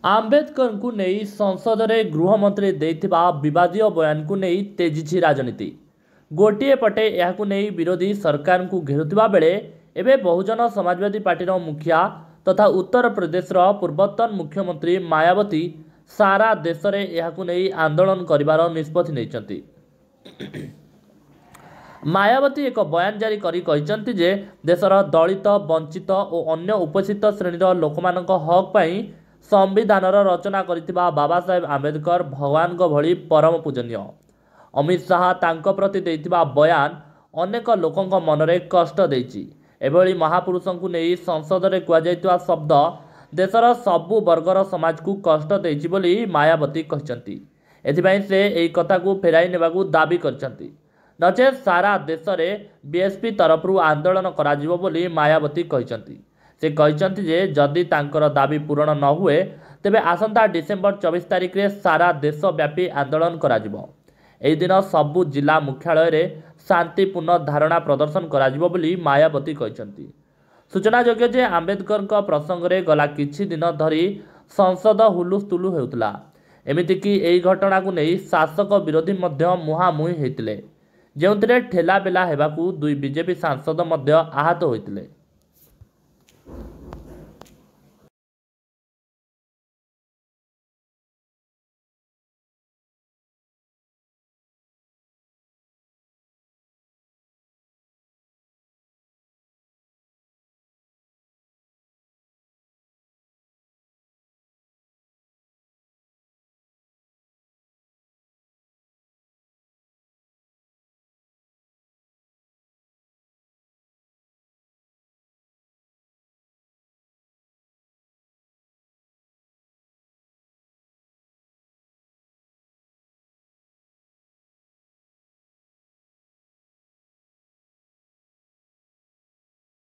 आंबेडकर को नहीं संसद में गृहमंत्री देथिबा विवादीय बयान को नहीं तेजिछि राजनीति। गोटे पटे यह नहीं विरोधी सरकार को घेरुवा बेले एवं बहुजन समाजवादी पार्टी मुखिया तथा उत्तर प्रदेश पूर्वतन मुख्यमंत्री मायावती सारा देश में यह नहीं आंदोलन कर निष्पत्ति नहीं। मायावती एक बयान जारी करी जे देशर दलित वंचित और अन्य उपेक्षित श्रेणीर लोकमानक हक पाई संविधान रचना करिथिबा बाबा साहेब आंबेडकर भगवान भली परम पूजनीय। अमित शाह तांको प्रति देथिबा बयान अनेक लोकंक मनरे कष्ट देछि। एभली महापुरुषों को नहीं संसद में कहुଯାଇଥିବା शब्द देशर सबु वर्गर समाज को कष्ट देछि बोली मायावती कहचंती। एथिबाई से एही कथा को फेराई नेबाकू दाबी करचंती। नचेत सारा देश में बीएसपी तरफ आंदोलन कराजिवो बोली मायावती कहचंती। से कहचंती जे जदि तांकर दाबी पूरण न हुए तेबे आसंता डिसेम्बर 24 तारिख रे सारा देशव्यापी आंदोलन कराजिवो। एही दिन सबु जिला मुख्यालय रे शांतिपूर्ण धारणा प्रदर्शन कराजिवो बोली मायावती कहचंती। सूचनायोग्य जे आंबेडकर प्रसंग रे गला किछि दिन धरी संसद हुलुस्थुलु हेउतला। एमिति कि एही घटना को नहीं शासक विरोधी मध्य मुहामुही हेतिले, जेउंतरे ठेला बेला हेबाकू दुई बीजेपी सांसद मध्य आहत होइतिले।